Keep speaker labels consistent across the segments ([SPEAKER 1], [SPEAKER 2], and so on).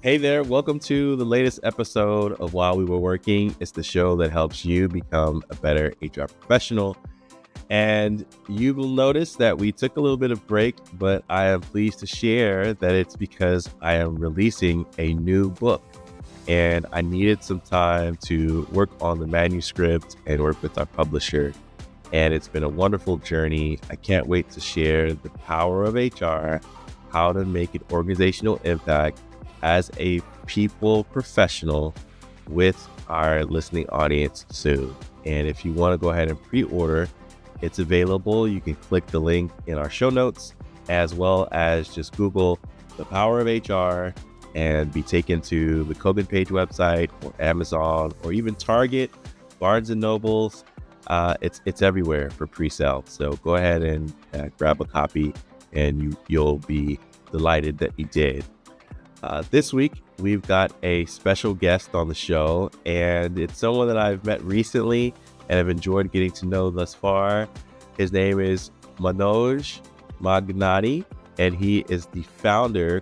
[SPEAKER 1] Hey there, welcome to the latest episode of While We Were Working. It's the show that helps you become a better HR professional. And you will notice that we took a little bit of break, but I am pleased to share that it's because I am releasing a new book. And I needed some time to work on the manuscript and work with our publisher. And it's been a wonderful journey. I can't wait to share the power of HR, how to make an organizational impact as a people professional with our listening audience soon. And if you want to go ahead and pre-order, it's available. You can click the link in our show notes, as well as just Google the power of HR and be taken to the Kogan Page website or Amazon or even Target, Barnes and Nobles. It's everywhere for pre-sale. So go ahead and grab a copy, and you'll be delighted that you did. This week, we've got a special guest on the show, and it's someone that I've met recently and have enjoyed getting to know thus far. His name is Manoj Manghnani, and he is the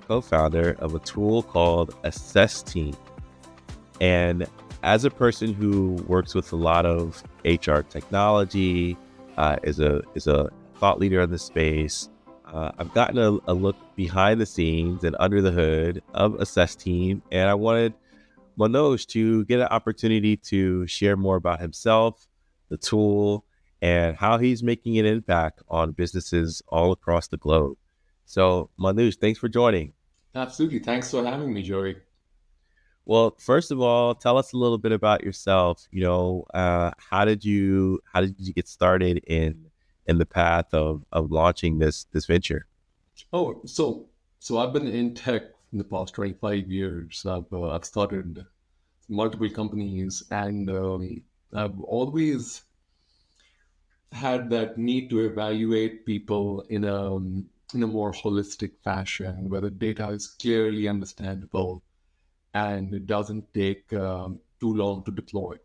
[SPEAKER 1] co-founder of a tool called Assess Team. And as a person who works with a lot of HR technology, is a thought leader in the space, I've gotten a look behind the scenes and under the hood of Assess Team, and I wanted Manoj to get an opportunity to share more about himself, the tool, and how he's making an impact on businesses all across the globe. So, Manoj, thanks for joining.
[SPEAKER 2] Absolutely. Thanks for having me, Joey.
[SPEAKER 1] Well, first of all, tell us a little bit about yourself. How did you get started in the path of launching this venture?
[SPEAKER 2] So I've been in tech in the past 25 years. I've started multiple companies, and I've always had that need to evaluate people in a more holistic fashion, where the data is clearly understandable and it doesn't take too long to deploy.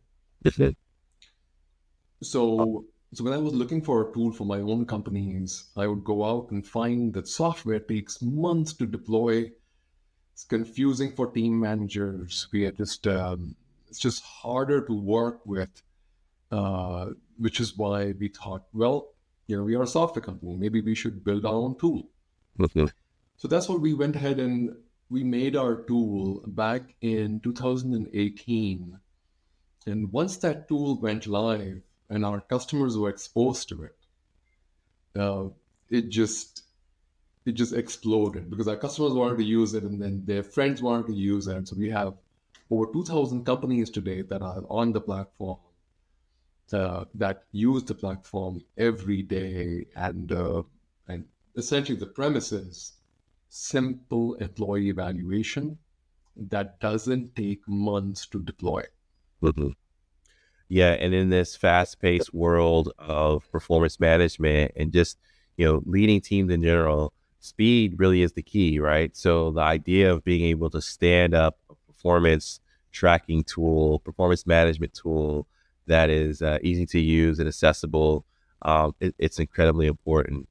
[SPEAKER 2] So when I was looking for a tool for my own companies, I would go out and find that software takes months to deploy. It's confusing for team managers. It's just harder to work with, which is why we thought, well, we are a software company. Maybe we should build our own tool. So that's what we went ahead and we made our tool back in 2018. And once that tool went live and our customers were exposed to it, uh, it just it just exploded because our customers wanted to use it and then their friends wanted to use it. So we have over 2,000 companies today that are on the platform, that use the platform every day, and essentially the premise is simple employee evaluation that doesn't take months to deploy.
[SPEAKER 1] Mhm. Yeah, and in this fast-paced world of performance management and just, leading teams in general, speed really is the key, right? So the idea of being able to stand up a performance tracking tool, performance management tool that is easy to use and accessible, it's incredibly important.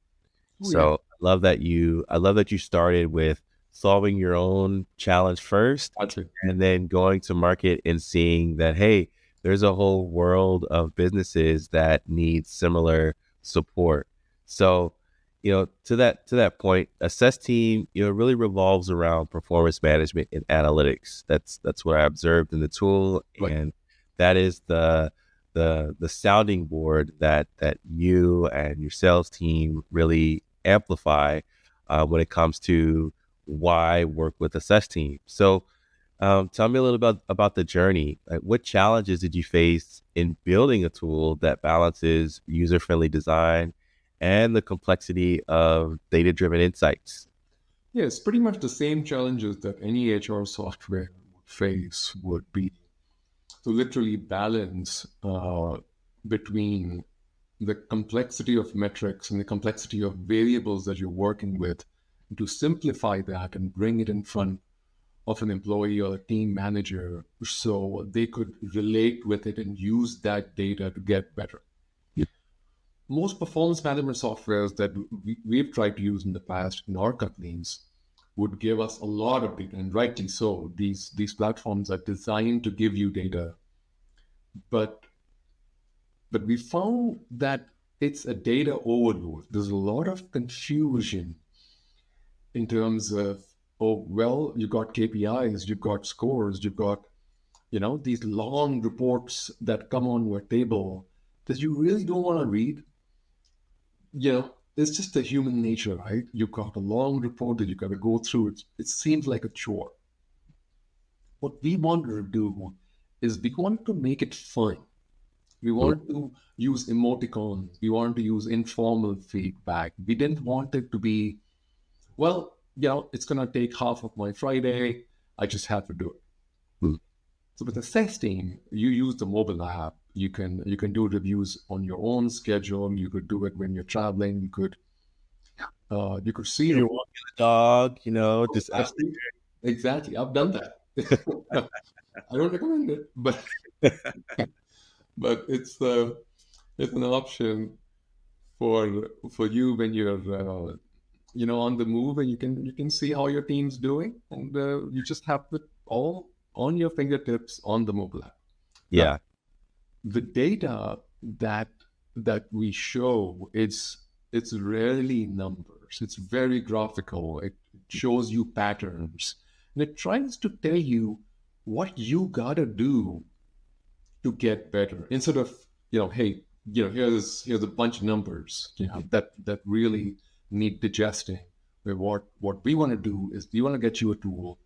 [SPEAKER 2] Oh yeah,
[SPEAKER 1] So I love that you started with solving your own challenge first
[SPEAKER 2] that's it.
[SPEAKER 1] and then going to market and seeing that, hey, there's a whole world of businesses that need similar support. So, to that point, Assess Team, really revolves around performance management and analytics. That's what I observed in the tool,
[SPEAKER 2] Right.
[SPEAKER 1] and that is the sounding board that you and your sales team really amplify when it comes to why work with Assess Team. So, tell me a little bit about the journey. Like, what challenges did you face in building a tool that balances user-friendly design and the complexity of data-driven insights?
[SPEAKER 2] Yeah, it's pretty much the same challenges that any HR software would face would be to literally balance between the complexity of metrics and the complexity of variables that you're working with, to simplify that and bring it in front of an employee or a team manager so they could relate with it and use that data to get better.
[SPEAKER 1] Yep.
[SPEAKER 2] Most performance management softwares that we've tried to use in the past in our companies would give us a lot of data, and rightly so. These platforms are designed to give you data, but we found that it's a data overload. There's a lot of confusion in terms of, oh, well, you got KPIs, you've got scores, you've got, these long reports that come on your table that you really don't want to read. It's just a human nature, right? You've got a long report that you got to go through. It seems like a chore. What we wanted to do is we wanted to make it fun. We wanted to use emoticons. We wanted to use informal feedback. We didn't want it to be, well, it's going to take half of my Friday. I just have to do it.
[SPEAKER 1] Hmm.
[SPEAKER 2] So with the SES team, you use the mobile app. You can do reviews on your own schedule. You could do it when you're traveling. You could see
[SPEAKER 1] You're walking the dog, just
[SPEAKER 2] exactly. I've done that. I don't recommend it, but it's an option for you when you're on the move, and you can see how your team's doing, and you just have it all on your fingertips on the mobile app.
[SPEAKER 1] yeah.
[SPEAKER 2] Now, the data that we show, it's rarely numbers. It's very graphical. It shows you patterns, and it tries to tell you what you gotta do to get better, instead of hey, here's a bunch of numbers that really need digesting. Where what we want to do is we want to get you a tool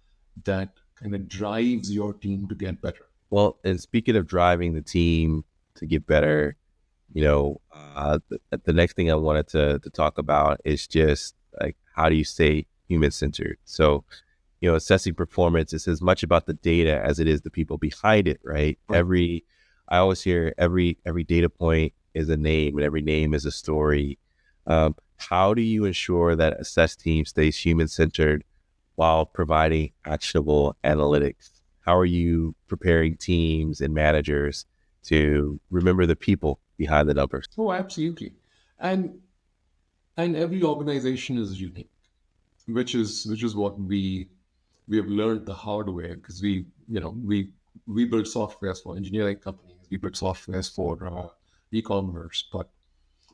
[SPEAKER 2] that kind of drives your team to get better.
[SPEAKER 1] Well, and speaking of driving the team to get better, the next thing I wanted to talk about is just like, how do you stay human centered? So, assessing performance is as much about the data as it is the people behind it, right? I always hear every data point is a name, and every name is a story. How do you ensure that assess team stays human centered while providing actionable analytics? How are you preparing teams and managers to remember the people behind the numbers?
[SPEAKER 2] Oh, absolutely. And every organization is unique, which is what we have learned the hard way, because we build softwares for engineering companies, we build softwares for e-commerce, but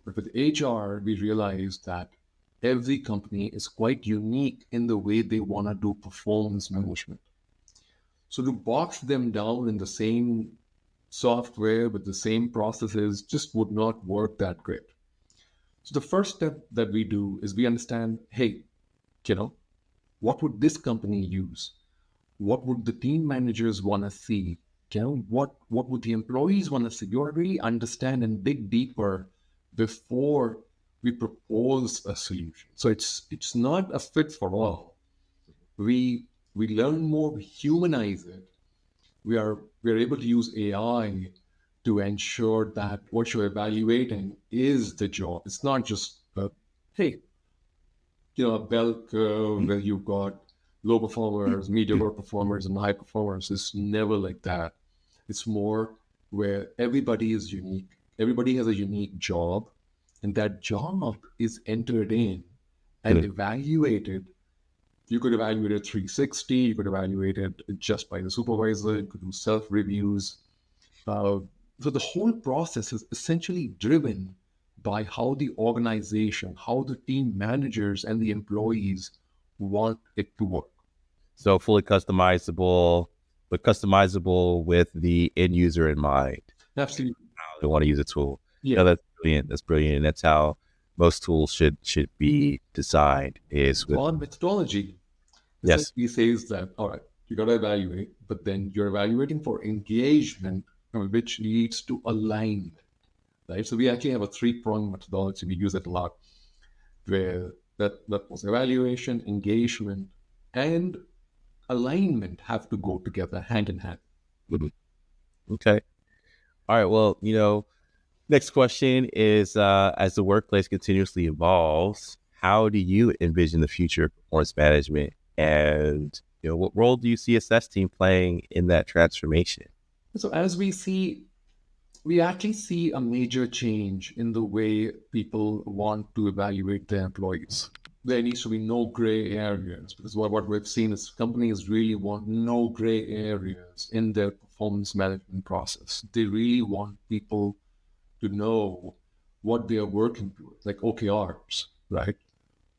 [SPEAKER 2] with HR we realized that every company is quite unique in the way they want to do performance management. So to box them down in the same software with the same processes just would not work that great. So the first step that we do is we understand, hey, what would this company use? What would the team managers want to see? What would the employees want to see? You really understand and dig deeper before we propose a solution. So it's not a fit for all. We learn more, we humanize it. We are able to use AI to ensure that what you're evaluating is the job. It's not just hey, a bell curve where you've got low performers, mediocre performers, and high performers. It's never like that. It's more where everybody is unique. Everybody has a unique job, and that job is entered in and evaluated. You could evaluate it 360. You could evaluate it just by the supervisor. You could do self-reviews. So the whole process is essentially driven by how the organization, how the team managers and the employees want it to work.
[SPEAKER 1] So fully customizable, but customizable with the end user in mind.
[SPEAKER 2] Absolutely.
[SPEAKER 1] How they want to use a tool.
[SPEAKER 2] Yeah.
[SPEAKER 1] That's brilliant. That's brilliant. And that's how most tools should be designed, is with
[SPEAKER 2] On methodology,
[SPEAKER 1] yes.
[SPEAKER 2] essentially says that, all right, you got to evaluate, but then you're evaluating for engagement, which leads to alignment, right? So we actually have a three-pronged methodology. We use it a lot, where that was evaluation, engagement, and alignment have to go together hand in hand.
[SPEAKER 1] Okay. All right. Well, next question is, as the workplace continuously evolves, how do you envision the future of performance management? And, what role do you see assess team playing in that transformation?
[SPEAKER 2] So as we actually see a major change in the way people want to evaluate their employees. there needs to be no gray areas, because what we've seen is companies really want no gray areas in their performance management process. They really want people to know what they are working towards, like OKRs, right?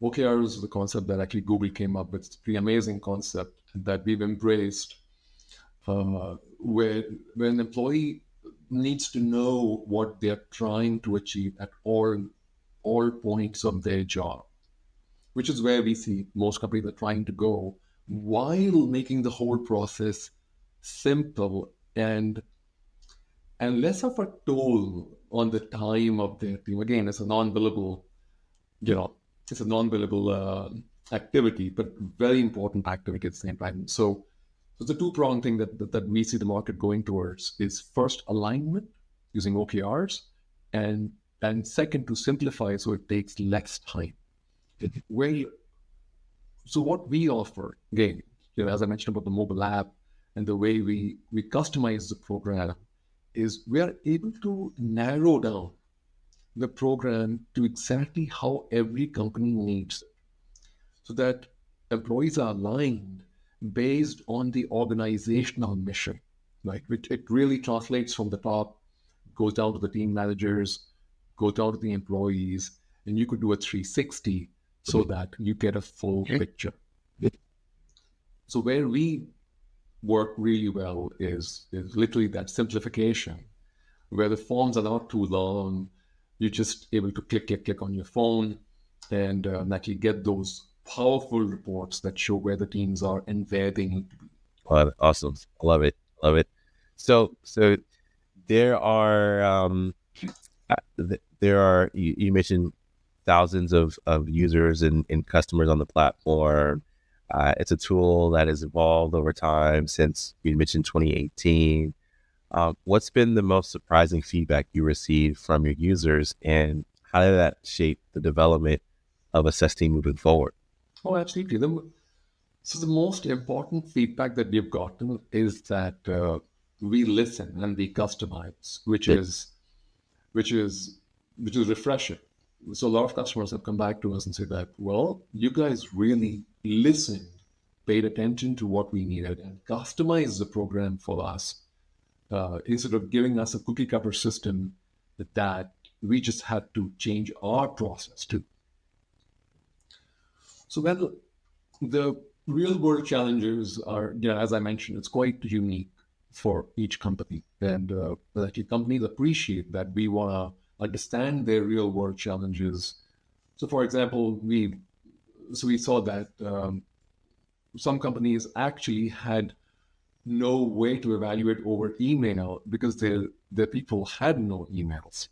[SPEAKER 2] OKRs is the concept that actually Google came up with. It's a pretty amazing concept that we've embraced, where an employee needs to know what they're trying to achieve at all points of their job, which is where we see most companies are trying to go, while making the whole process simple and less of a toll on the time of their team. Again, it's a non-billable, you know, it's a non-billable activity, but very important activity at the same time. So the two-pronged thing that we see the market going towards is first alignment using OKRs, and second to simplify so it takes less time. Where you, so what we offer, again, as I mentioned about the mobile app and the way we customize the program, is we are able to narrow down the program to exactly how every company needs it, so that employees are aligned based on the organizational mission, right? Which it really translates from the top, goes down to the team managers, goes down to the employees, and you could do a 360 so that you get a full picture. So where we work really well is literally that simplification, where the forms are not too long. You're just able to click on your phone and actually get those powerful reports that show where the teams are and where they need to be.
[SPEAKER 1] Awesome. I love it. Love it. So there are you mentioned thousands of users and customers on the platform. It's a tool that has evolved over time since you mentioned 2018. What's been the most surprising feedback you received from your users, and how did that shape the development of Assess Team moving forward?
[SPEAKER 2] Oh, absolutely. So the most important feedback that we've gotten is that we listen and we customize, which is refreshing. So a lot of customers have come back to us and said that, well, you guys really listened, paid attention to what we needed, and customized the program for us, instead of giving us a cookie cutter system that we just had to change our process to. So when the real world challenges are, as I mentioned, it's quite unique for each company, and actually companies appreciate that we want to understand their real world challenges. So, for example, we saw that some companies actually had no way to evaluate over email because their people had no emails.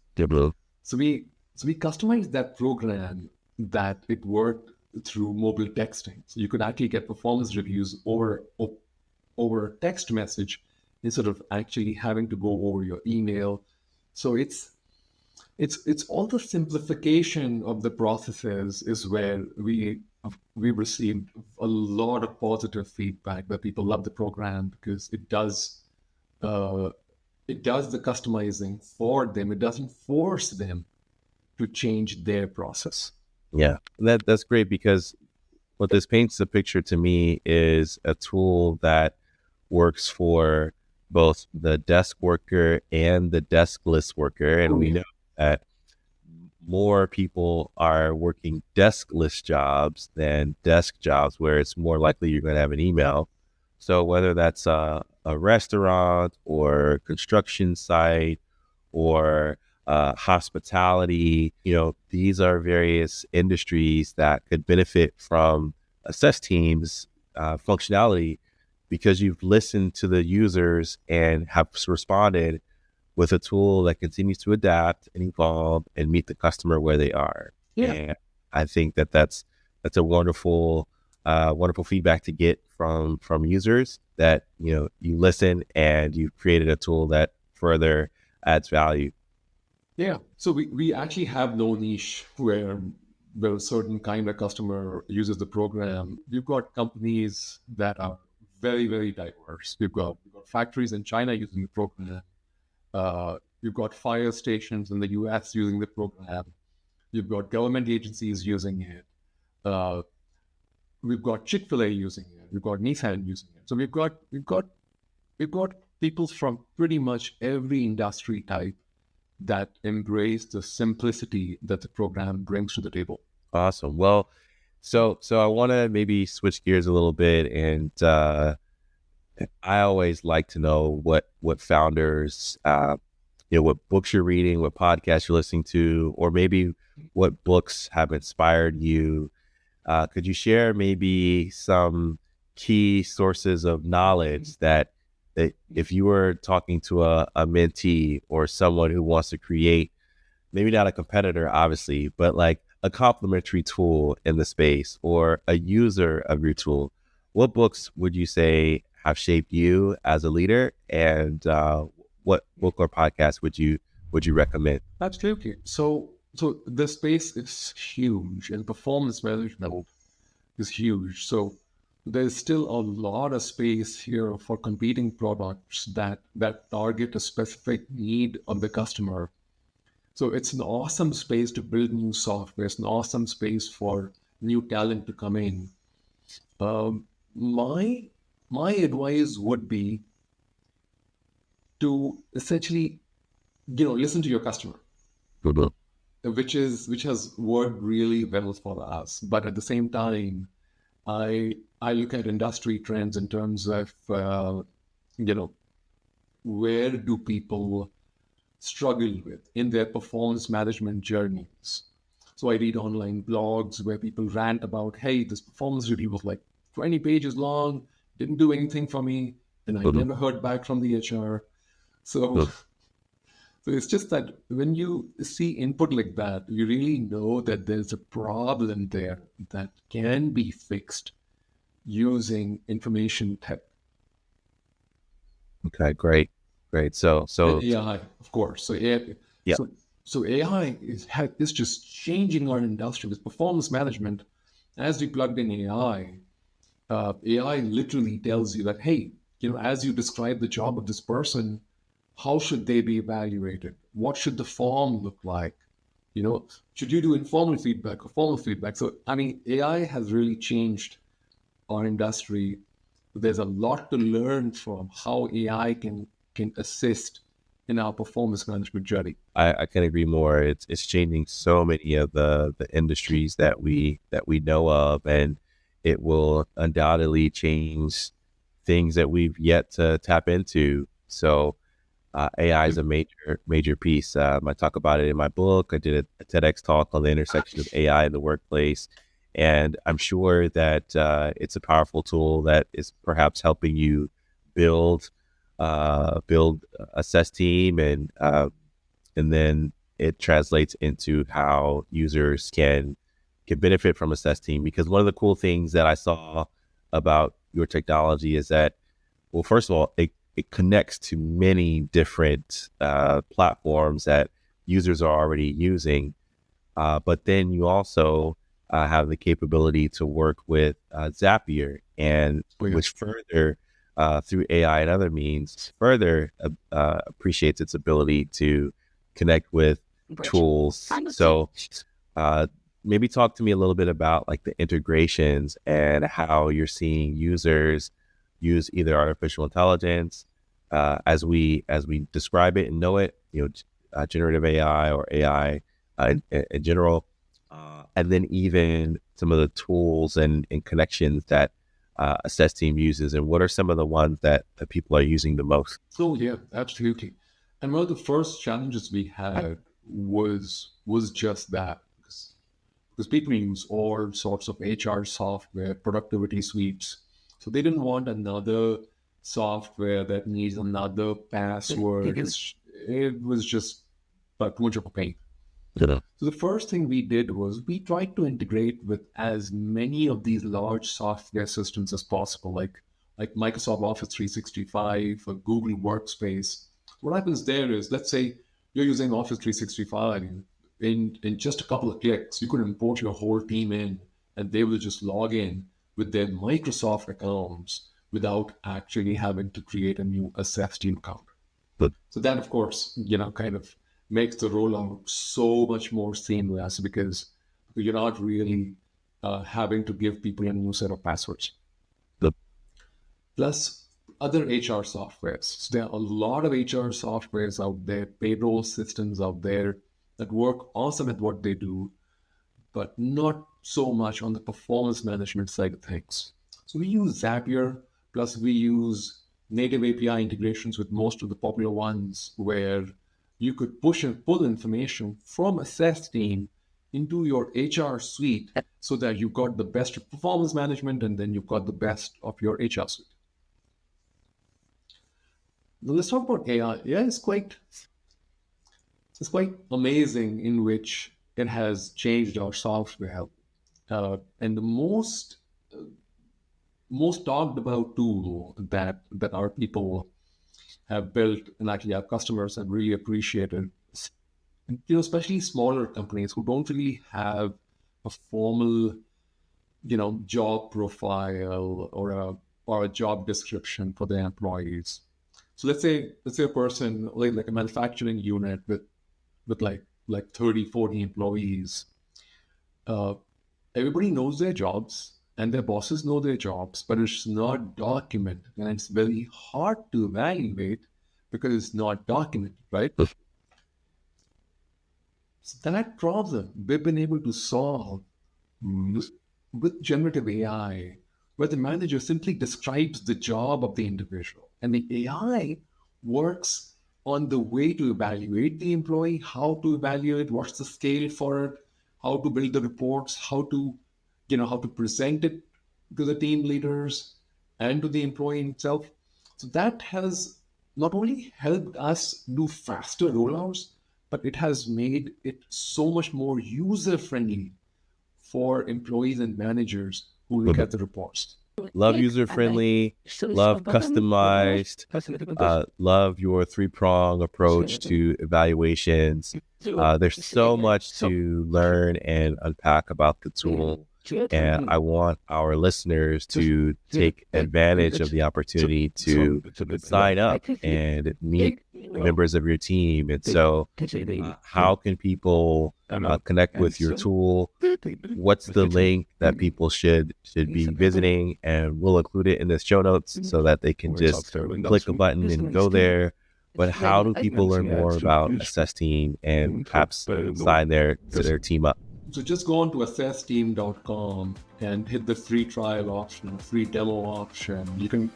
[SPEAKER 2] So we customized that program that it worked through mobile texting. So you could actually get performance reviews over text message instead of actually having to go over your email. So it's all the simplification of the processes is where we received a lot of positive feedback that people love the program because it does the customizing for them. It doesn't force them to change their process.
[SPEAKER 1] Yeah, that's great, because what this paints a picture to me is a tool that works for both the desk worker and the deskless worker. And we know that more people are working deskless jobs than desk jobs, where it's more likely you're going to have an email. So whether that's a restaurant or construction site or hospitality, these are various industries that could benefit from Assess Teams functionality, because you've listened to the users and have responded with a tool that continues to adapt and evolve and meet the customer where they are.
[SPEAKER 2] Yeah.
[SPEAKER 1] And I think that's a wonderful feedback to get from users, that you listen and you've created a tool that further adds value.
[SPEAKER 2] Yeah. So we actually have no niche where a certain kind of customer uses the program. We've got companies that are very, very diverse. We've got factories in China using the program. You've got fire stations in the US using the program. You've got government agencies using it. Uh, we've got Chick-fil-A using it. We've got Nissan using it. So we've got people from pretty much every industry type that embrace the simplicity that the program brings to the table.
[SPEAKER 1] Awesome. Well, so I want to maybe switch gears a little bit, and I always like to know what founders, what books you're reading, what podcasts you're listening to, or maybe what books have inspired you. Could you share maybe some key sources of knowledge that if you were talking to a mentee or someone who wants to create, maybe not a competitor, obviously, but like a complementary tool in the space or a user of your tool, what books would you say have shaped you as a leader, and what book or podcast would you recommend?
[SPEAKER 2] Absolutely. So the space is huge, and performance management is huge. So there's still a lot of space here for competing products that target a specific need of the customer. So it's an awesome space to build new software. It's an awesome space for new talent to come in. Um, my my advice would be to essentially, listen to your customer,
[SPEAKER 1] Mhm.
[SPEAKER 2] which has worked really well for us. But at the same time, I look at industry trends in terms of you know where do people struggle with in their performance management journeys. So I read online blogs where people rant about, hey, this performance review was like 20 pages long, didn't do anything for me, and I
[SPEAKER 1] Mhm.
[SPEAKER 2] never heard back from the HR. So So it's just that when you see input like that, you really know that there's a problem there that can be fixed using information tech.
[SPEAKER 1] Okay, great. So
[SPEAKER 2] AI, of course. So AI,
[SPEAKER 1] yeah.
[SPEAKER 2] so so AI is just changing our industry with performance management. As we plugged in AI, AI literally tells you that, hey, as you describe the job of this person, how should they be evaluated? What should the form look like? Should you do informal feedback or formal feedback? So, I mean, AI has really changed our industry. There's a lot to learn from how AI can assist in our performance management journey.
[SPEAKER 1] I can agree more. It's changing so many of the industries that we know of, and it will undoubtedly change things that we've yet to tap into. So AI is
[SPEAKER 2] Yep.
[SPEAKER 1] a major piece. I talk about it in my book. I did a TEDx talk on the intersection of AI in the workplace, and I'm sure that it's a powerful tool that is perhaps helping you build build a SES team, and then it translates into how users can benefit from a SES team. Because one of the cool things that I saw about your technology is that, well, first of all, it connects to many different platforms that users are already using. But then you also have the capability to work with Zapier, and
[SPEAKER 2] Oh, yeah.
[SPEAKER 1] which further, through AI and other means, further appreciates its ability to connect with tools. So uh, maybe talk to me a little bit about like the integrations and how you're seeing users use either artificial intelligence as we describe it and know it, generative AI or AI in general, and then even some of the tools and connections that a SES team uses, and what are some of the ones that people are using the most?
[SPEAKER 2] So yeah, absolutely. And one of the first challenges we had was just that because people use all sorts of HR software, productivity suites. So they didn't want another software that needs another password. It was just too much of a pain.
[SPEAKER 1] Yeah.
[SPEAKER 2] So the first thing we did was we tried to integrate with as many of these large software systems as possible, like Microsoft Office 365 or Google Workspace. What happens there is, let's say you're using Office 365, in just a couple of clicks, you could import your whole team in, and they will just log in with their Microsoft accounts without actually having to create a new Assess team account.
[SPEAKER 1] But
[SPEAKER 2] So that, of course, kind of makes the rollout so much more seamless because you're not really having to give people a new set of passwords.
[SPEAKER 1] The-
[SPEAKER 2] Plus other HR softwares. So there are a lot of HR softwares out there, payroll systems out there that work awesome at what they do, but not so much on the performance management side of things. So we use Zapier, plus we use native API integrations with most of the popular ones where you could push and pull information from a SES team into your HR suite so that you got the best of performance management and then you've got the best of your HR suite. Now let's talk about AI. AI is quite amazing in which it has changed our software. And the most talked about tool that our people have built and actually our customers have really appreciated, especially smaller companies who don't really have a formal, job profile or a job description for their employees. So let's say a person like a manufacturing unit with like 30, 40 employees. Everybody knows their jobs and their bosses know their jobs, but it's not documented. And it's very hard to evaluate because it's not documented, right? So that problem we've been able to solve with generative AI, where the manager simply describes the job of the individual and the AI works on the way to evaluate the employee, how to evaluate, what's the scale for it, how to build the reports, how to present it to the team leaders and to the employee himself. So that has not only helped us do faster rollouts, but it has made it so much more user-friendly for employees and managers who look at the reports.
[SPEAKER 1] Love user-friendly, love customized, love your three-prong approach to evaluations. There's so much to learn and unpack about the tool. And I want our listeners to take advantage of the opportunity to sign up and meet members of your team. And so how can people connect with your tool? What's the link that people should be visiting? And we'll include it in the show notes so that they can just click a button and go there. But how do people learn more about Assess Team and perhaps sign their team up?
[SPEAKER 2] So just go on to assessteam.com and hit the free trial option, free demo option. You can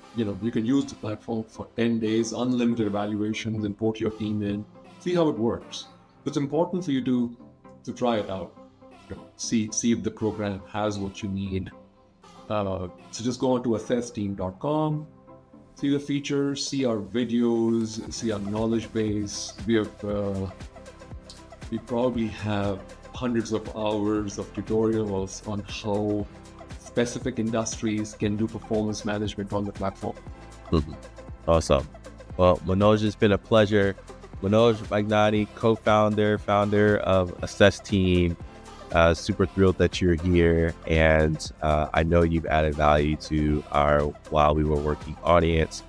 [SPEAKER 2] use the platform for 10 days, unlimited evaluations, import your team in, see how it works. It's important for you to try it out, see if the program has what you need. So just go on to assessteam.com, see the features, see our videos, see our knowledge base. We probably have hundreds of hours of tutorials on how specific industries can do performance management on the platform.
[SPEAKER 1] Awesome. Well, Manoj, it's been a pleasure. Manoj Manghnani, co-founder, founder of Assess Team. Super thrilled that you're here. And I know you've added value to our While We Were Working audience.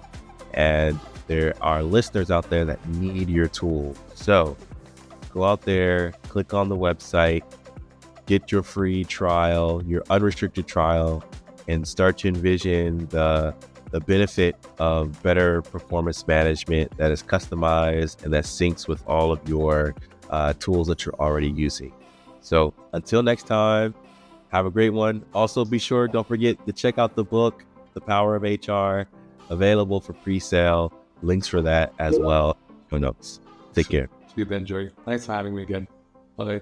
[SPEAKER 1] And there are listeners out there that need your tool. So go out there, click on the website, get your free trial, your unrestricted trial, and start to envision the benefit of better performance management that is customized and that syncs with all of your tools that you're already using. So until next time, have a great one. Also, don't forget to check out the book, The Power of HR, available for pre-sale. Links for that as well. Show notes. Take care.
[SPEAKER 2] You've enjoyed. Thanks for having me again. Bye.